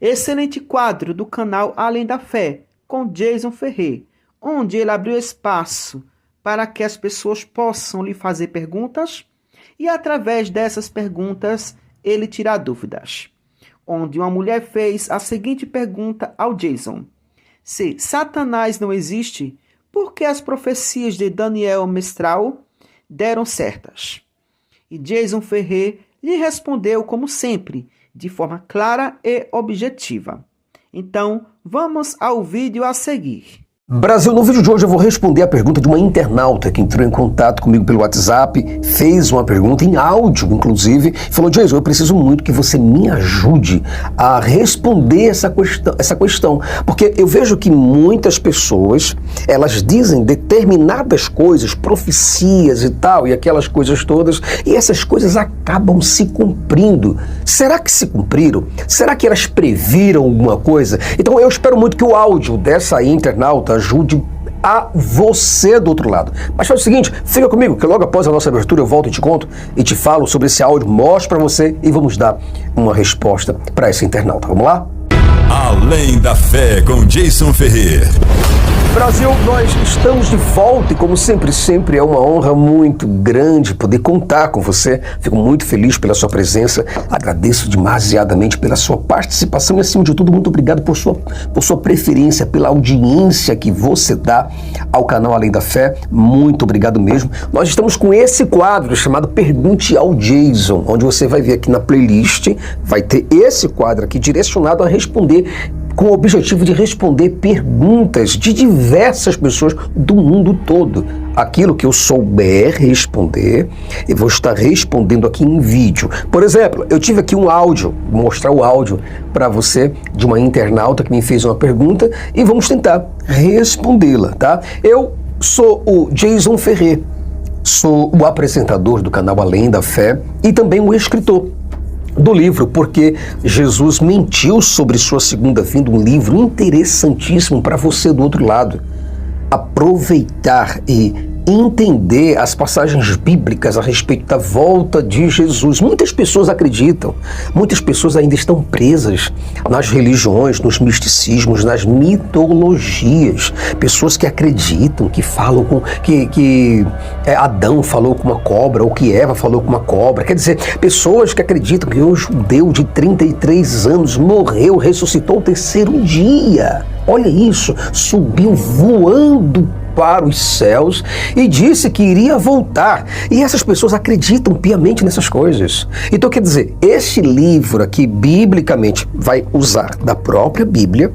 Excelente quadro do canal Além da Fé, com Jason Ferrer, onde ele abriu espaço para que as pessoas possam lhe fazer perguntas e, através dessas perguntas, ele tirar dúvidas. Onde uma mulher fez a seguinte pergunta ao Jason: se Satanás não existe, por que as profecias de Daniel Mestral deram certas? E Jason Ferrer lhe respondeu, como sempre, de forma clara e objetiva. Então, vamos ao vídeo a seguir. Brasil, no vídeo de hoje eu vou responder a pergunta de uma internauta que entrou em contato comigo pelo WhatsApp, fez uma pergunta em áudio, inclusive, falou: Jason, eu preciso muito que você me ajude a responder essa questão, porque eu vejo que muitas pessoas, elas dizem determinadas coisas, profecias e tal, e aquelas coisas todas, e essas coisas acabam se cumprindo. Será que se cumpriram? Será que elas previram alguma coisa? Então eu espero muito que o áudio dessa internauta ajude a você do outro lado. Mas faz o seguinte, fica comigo, que logo após a nossa abertura eu volto e te conto e te falo sobre esse áudio, mostro para você e vamos dar uma resposta para essa internauta. Vamos lá? Além da Fé, com Jason Ferrer. Brasil, nós estamos de volta e como sempre é uma honra muito grande poder contar com você. Fico muito feliz pela sua presença, agradeço demasiadamente pela sua participação e, acima de tudo, muito obrigado por sua preferência, pela audiência que você dá ao canal Além da Fé. Muito obrigado mesmo. Nós estamos com esse quadro chamado Pergunte ao Jason, onde você vai ver aqui na playlist, vai ter esse quadro aqui direcionado a responder, com o objetivo de responder perguntas de diversas pessoas do mundo todo. Aquilo que eu souber responder, eu vou estar respondendo aqui em vídeo. Por exemplo, eu tive aqui um áudio, vou mostrar o áudio para você de uma internauta que me fez uma pergunta e vamos tentar respondê-la, tá? Eu sou o Jason Ferrer, sou o apresentador do canal Além da Fé e também o escritor do livro Porque Jesus Mentiu sobre Sua Segunda Vinda, um livro interessantíssimo para você do outro lado aproveitar e entender as passagens bíblicas a respeito da volta de Jesus. Muitas pessoas acreditam, muitas pessoas ainda estão presas nas religiões, nos misticismos, nas mitologias. Pessoas que acreditam, que falam que Adão falou com uma cobra ou que Eva falou com uma cobra. Quer dizer, pessoas que acreditam que um judeu de 33 anos morreu, ressuscitou ao terceiro dia. Olha isso, subiu voando para os céus e disse que iria voltar. E essas pessoas acreditam piamente nessas coisas. Então, quer dizer, esse livro aqui, biblicamente, vai usar da própria Bíblia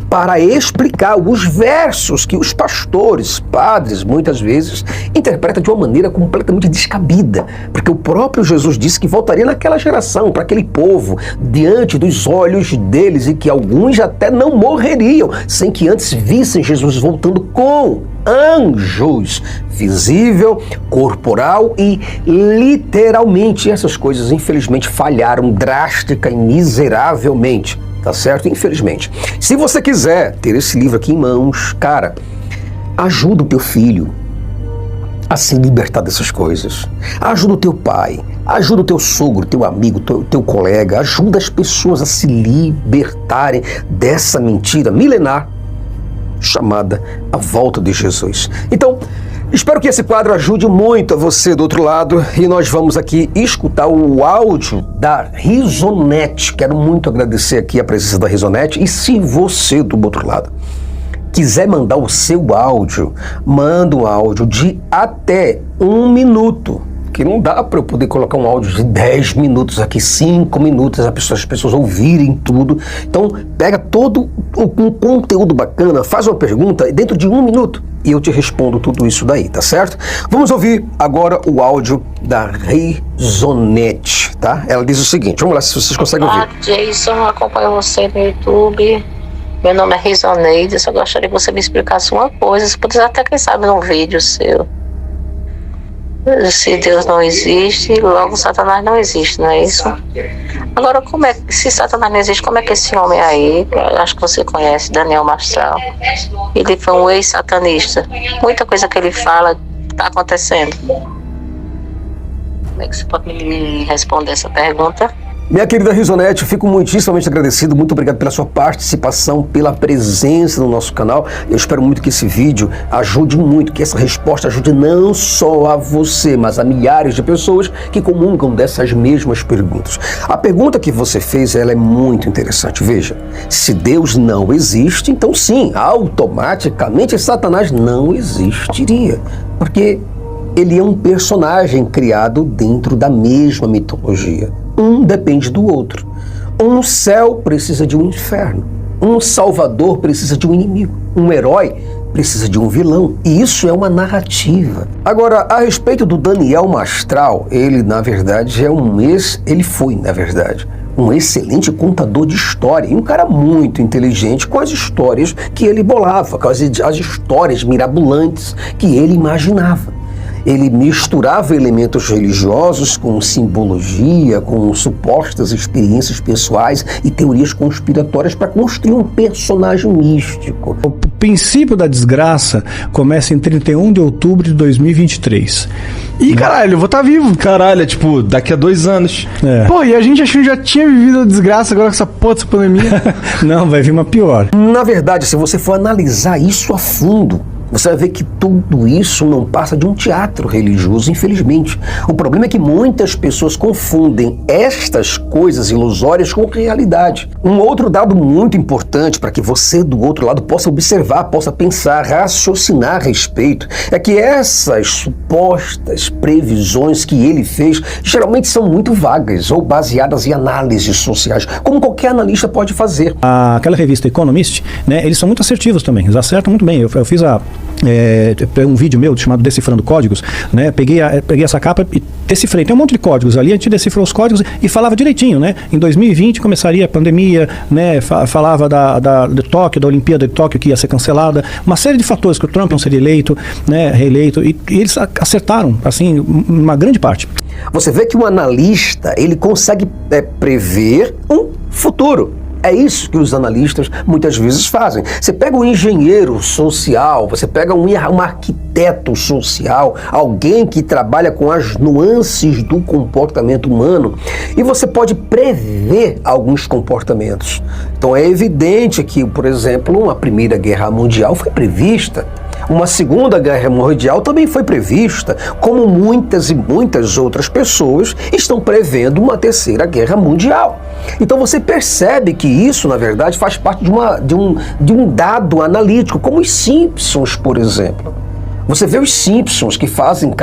para explicar os versos que os pastores, padres, muitas vezes, interpretam de uma maneira completamente descabida. Porque o próprio Jesus disse que voltaria naquela geração, para aquele povo, diante dos olhos deles, e que alguns até não morreriam, sem que antes vissem Jesus voltando com anjos, visível, corporal e literalmente. Essas coisas, infelizmente, falharam drástica e miseravelmente. Tá certo? Infelizmente. Se você quiser ter esse livro aqui em mãos, cara, ajuda o teu filho a se libertar dessas coisas. Ajuda o teu pai, ajuda o teu sogro, teu amigo, teu colega, ajuda as pessoas a se libertarem dessa mentira milenar chamada a volta de Jesus. Então, espero que esse quadro ajude muito a você do outro lado e nós vamos aqui escutar o áudio da Risonete. Quero muito agradecer aqui a presença da Risonete e se você do outro lado quiser mandar o seu áudio, manda um áudio de até 1 minuto. Que não dá para eu poder colocar um áudio de 10 minutos aqui, 5 minutos, as pessoas ouvirem tudo. Então, pega todo um conteúdo bacana, faz uma pergunta dentro de 1 minuto e eu te respondo tudo isso daí, tá certo? Vamos ouvir agora o áudio da Risonete, tá? Ela diz o seguinte, vamos lá se vocês conseguem ouvir. Olá, Jason, acompanho você no YouTube. Meu nome é Risoneide, só gostaria que você me explicasse uma coisa, se pudesse até, quem sabe, num vídeo seu. Se Deus não existe, logo Satanás não existe, não é isso? Agora, se Satanás não existe, como é que esse homem aí, acho que você conhece, Daniel Mestral, ele foi um ex-satanista. Muita coisa que ele fala está acontecendo. Como é que você pode me responder essa pergunta? Minha querida Risonete, eu fico muitíssimamente agradecido, muito obrigado pela sua participação, pela presença no nosso canal. Eu espero muito que esse vídeo ajude muito, que essa resposta ajude não só a você, mas a milhares de pessoas que comungam dessas mesmas perguntas. A pergunta que você fez, ela é muito interessante. Veja, se Deus não existe, então sim, automaticamente Satanás não existiria, porque ele é um personagem criado dentro da mesma mitologia. Um depende do outro. Um céu precisa de um inferno. Um salvador precisa de um inimigo. Um herói precisa de um vilão. E isso é uma narrativa. Agora, a respeito do Daniel Mastral, ele, na verdade, ele foi, na verdade, um excelente contador de história e um cara muito inteligente com as histórias que ele bolava, com as histórias mirabolantes que ele imaginava. Ele misturava elementos religiosos com simbologia, com supostas experiências pessoais e teorias conspiratórias para construir um personagem místico. O princípio da desgraça começa em 31 de outubro de 2023. Ih, caralho, eu vou estar vivo. Caralho, é tipo, daqui a 2 anos. É. Pô, e a gente achou que já tinha vivido a desgraça agora com essa porra dessa pandemia. Não, vai vir uma pior. Na verdade, se você for analisar isso a fundo, você vai ver que tudo isso não passa de um teatro religioso, infelizmente. O problema é que muitas pessoas confundem estas coisas ilusórias com realidade. Um outro dado muito importante para que você do outro lado possa observar, possa pensar, raciocinar a respeito, é que essas supostas previsões que ele fez geralmente são muito vagas ou baseadas em análises sociais, como qualquer analista pode fazer. Aquela revista Economist, né, eles são muito assertivos também, eles acertam muito bem. Eu fiz um vídeo meu chamado Decifrando Códigos, né? Peguei essa capa e decifrei. Tem um monte de códigos ali, a gente decifrou os códigos e falava direitinho, né? Em 2020 começaria a pandemia, né? Falava de Tóquio, da Olimpíada de Tóquio que ia ser cancelada, uma série de fatores que o Trump não seria eleito, né? Reeleito, e eles acertaram, assim, uma grande parte. Você vê que um analista, ele consegue prever um futuro. É isso que os analistas muitas vezes fazem. Você pega um engenheiro social, você pega um arquiteto social, alguém que trabalha com as nuances do comportamento humano, e você pode prever alguns comportamentos. Então é evidente que, por exemplo, uma Primeira Guerra Mundial foi prevista. Uma Segunda Guerra Mundial também foi prevista, como muitas e muitas outras pessoas estão prevendo uma Terceira Guerra Mundial. Então você percebe que isso, na verdade, faz parte de um dado analítico, como os Simpsons, por exemplo. Você vê os Simpsons que fazem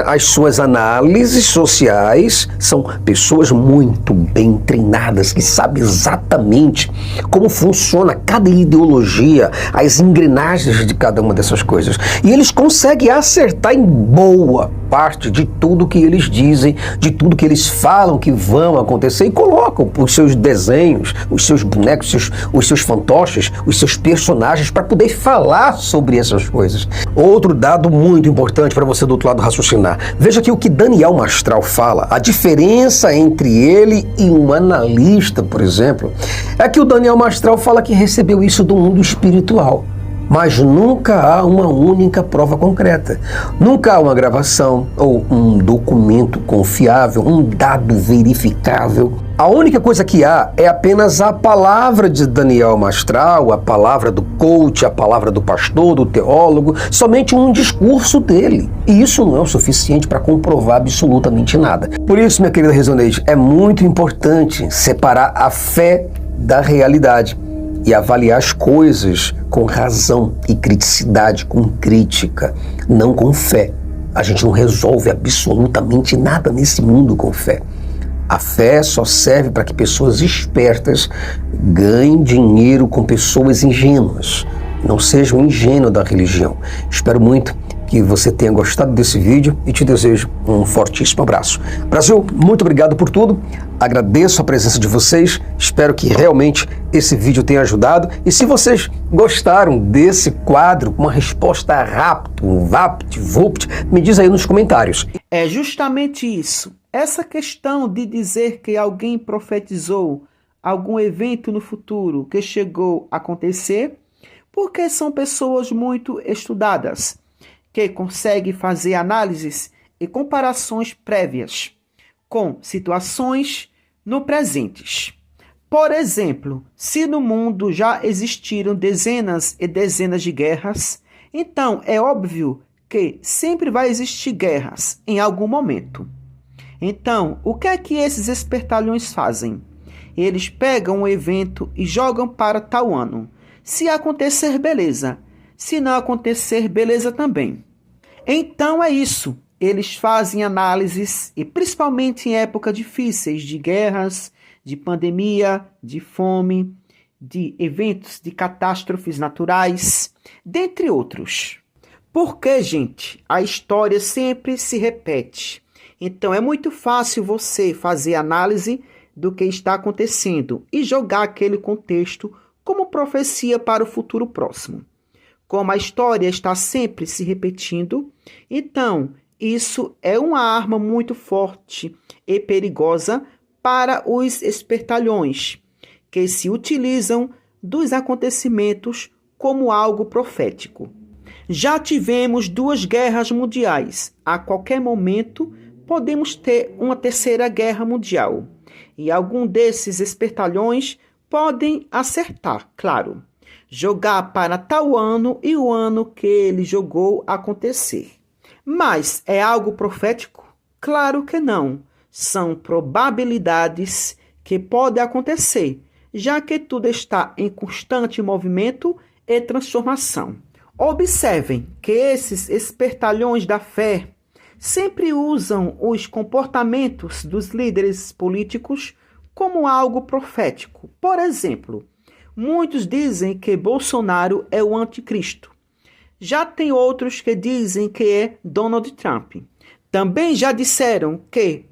as suas análises sociais, são pessoas muito bem treinadas, que sabem exatamente como funciona cada ideologia, as engrenagens de cada uma dessas coisas. E eles conseguem acertar em boa parte de tudo que eles dizem, de tudo que eles falam que vão acontecer, e colocam os seus desenhos, os seus bonecos, os seus fantoches, os seus personagens para poder falar sobre essas coisas. Outro dado muito importante para você do outro lado raciocinar. Veja que o que Daniel Mastral fala, a diferença entre ele e um analista, por exemplo, é que o Daniel Mastral fala que recebeu isso do mundo espiritual. Mas nunca há uma única prova concreta. Nunca há uma gravação ou um documento confiável, um dado verificável. A única coisa que há é apenas a palavra de Daniel Mastral, a palavra do coach, a palavra do pastor, do teólogo, somente um discurso dele. E isso não é o suficiente para comprovar absolutamente nada. Por isso, minha querida Resonate, é muito importante separar a fé da realidade e avaliar as coisas com razão e criticidade, com crítica, não com fé. A gente não resolve absolutamente nada nesse mundo com fé. A fé só serve para que pessoas espertas ganhem dinheiro com pessoas ingênuas. Não sejam ingênuos da religião. Espero muito que você tenha gostado desse vídeo e te desejo um fortíssimo abraço. Brasil, muito obrigado por tudo. Agradeço a presença de vocês. Espero que realmente esse vídeo tenha ajudado. E se vocês gostaram desse quadro, uma resposta rápida, um vapt-vupt, me diz aí nos comentários. É justamente isso. Essa questão de dizer que alguém profetizou algum evento no futuro que chegou a acontecer, porque são pessoas muito estudadas, que conseguem fazer análises e comparações prévias com situações, no presente. Por exemplo, se no mundo já existiram dezenas e dezenas de guerras, então é óbvio que sempre vai existir guerras em algum momento. Então, o que é que esses espertalhões fazem? Eles pegam um evento e jogam para tal ano. Se acontecer, beleza. Se não acontecer, beleza também. Então é isso. Eles fazem análises, e principalmente em épocas difíceis de guerras, de pandemia, de fome, de eventos de catástrofes naturais, dentre outros. Porque, gente, a história sempre se repete. Então é muito fácil você fazer análise do que está acontecendo e jogar aquele contexto como profecia para o futuro próximo. Como a história está sempre se repetindo, então isso é uma arma muito forte e perigosa para os espertalhões, que se utilizam dos acontecimentos como algo profético. Já tivemos 2 guerras mundiais. A qualquer momento podemos ter uma terceira guerra mundial. E algum desses espertalhões podem acertar, claro. Jogar para tal ano e o ano que ele jogou acontecer. Mas é algo profético? Claro que não. São probabilidades que podem acontecer, já que tudo está em constante movimento e transformação. Observem que esses espertalhões da fé sempre usam os comportamentos dos líderes políticos como algo profético. Por exemplo, muitos dizem que Bolsonaro é o anticristo. Já tem outros que dizem que é Donald Trump. Também já disseram que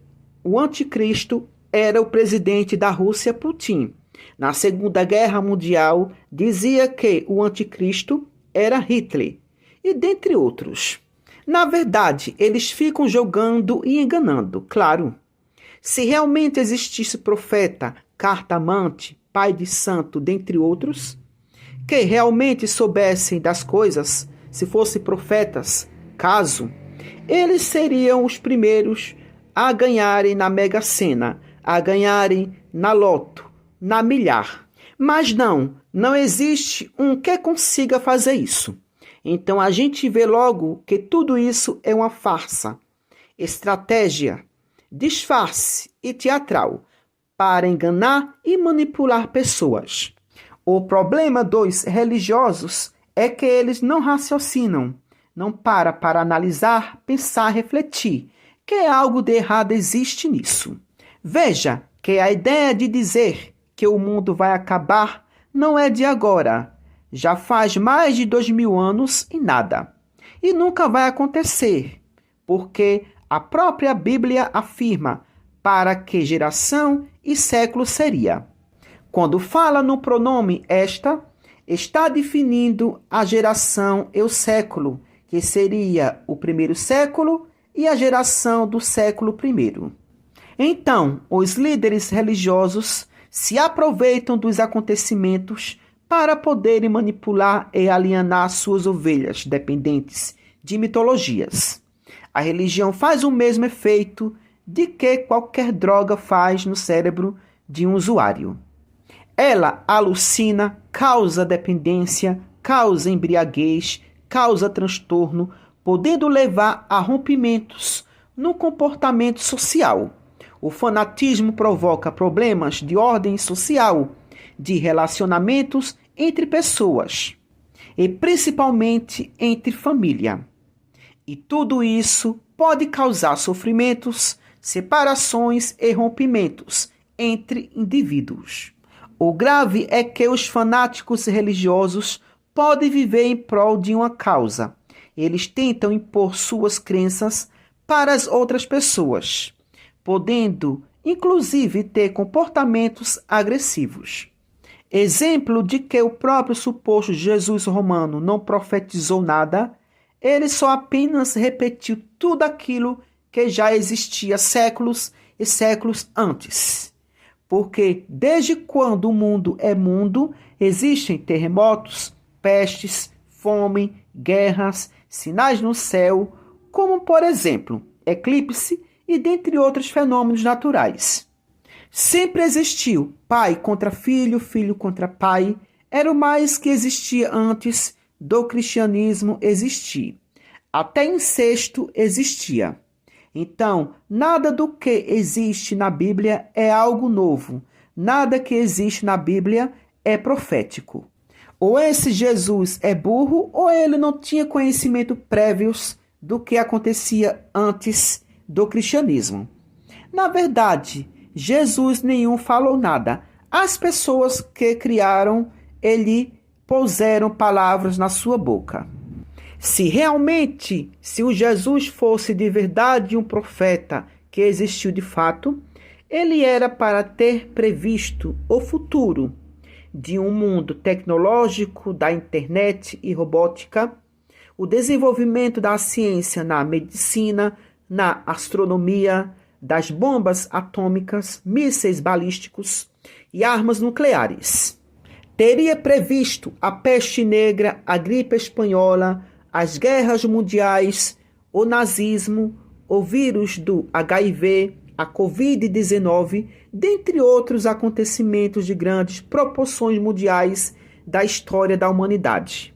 o anticristo era o presidente da Rússia, Putin. Na Segunda Guerra Mundial, dizia que o anticristo era Hitler, e dentre outros. Na verdade, eles ficam jogando e enganando, claro. Se realmente existisse profeta, cartomante, pai de santo, dentre outros, que realmente soubessem das coisas, se fossem profetas, caso, eles seriam os primeiros a ganharem na Mega Sena, a ganharem na Loto, na Milhar. Mas não existe um que consiga fazer isso. Então a gente vê logo que tudo isso é uma farsa, estratégia, disfarce e teatral para enganar e manipular pessoas. O problema dos religiosos é que eles não raciocinam, não para analisar, pensar, refletir, que algo de errado existe nisso. Veja que a ideia de dizer que o mundo vai acabar não é de agora. Já faz mais de 2000 anos e nada. E nunca vai acontecer, porque a própria Bíblia afirma para que geração e século seria. Quando fala no pronome esta, está definindo a geração e o século, que seria o primeiro século e a geração do século I. Então, os líderes religiosos se aproveitam dos acontecimentos para poderem manipular e alienar suas ovelhas dependentes de mitologias. A religião faz o mesmo efeito de que qualquer droga faz no cérebro de um usuário. Ela alucina, causa dependência, causa embriaguez, causa transtorno, podendo levar a rompimentos no comportamento social. O fanatismo provoca problemas de ordem social, de relacionamentos entre pessoas, e principalmente entre família. E tudo isso pode causar sofrimentos, separações e rompimentos entre indivíduos. O grave é que os fanáticos religiosos podem viver em prol de uma causa. Eles tentam impor suas crenças para as outras pessoas, podendo, inclusive, ter comportamentos agressivos. Exemplo de que o próprio suposto Jesus romano não profetizou nada, ele só apenas repetiu tudo aquilo que já existia séculos e séculos antes. Porque desde quando o mundo é mundo, existem terremotos, pestes, fome, guerras, sinais no céu, como por exemplo, eclipse e dentre outros fenômenos naturais. Sempre existiu pai contra filho, filho contra pai. Era o mais que existia antes do cristianismo existir. Até incesto existia. Então, nada do que existe na Bíblia é algo novo. Nada que existe na Bíblia é profético. Ou esse Jesus é burro, ou ele não tinha conhecimento prévios do que acontecia antes do cristianismo. Na verdade, Jesus nenhum falou nada. As pessoas que criaram, ele puseram palavras na sua boca. Se o Jesus fosse de verdade um profeta que existiu de fato, ele era para ter previsto o futuro de um mundo tecnológico, da internet e robótica, o desenvolvimento da ciência na medicina, na astronomia, das bombas atômicas, mísseis balísticos e armas nucleares. Teria previsto a peste negra, a gripe espanhola, as guerras mundiais, o nazismo, o vírus do HIV, a Covid-19, dentre outros acontecimentos de grandes proporções mundiais da história da humanidade.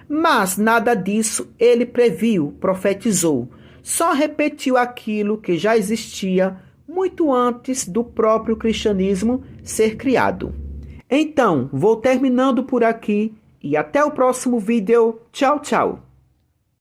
Mas nada disso ele previu, profetizou, só repetiu aquilo que já existia muito antes do próprio cristianismo ser criado. Então, vou terminando por aqui e até o próximo vídeo. Tchau, tchau!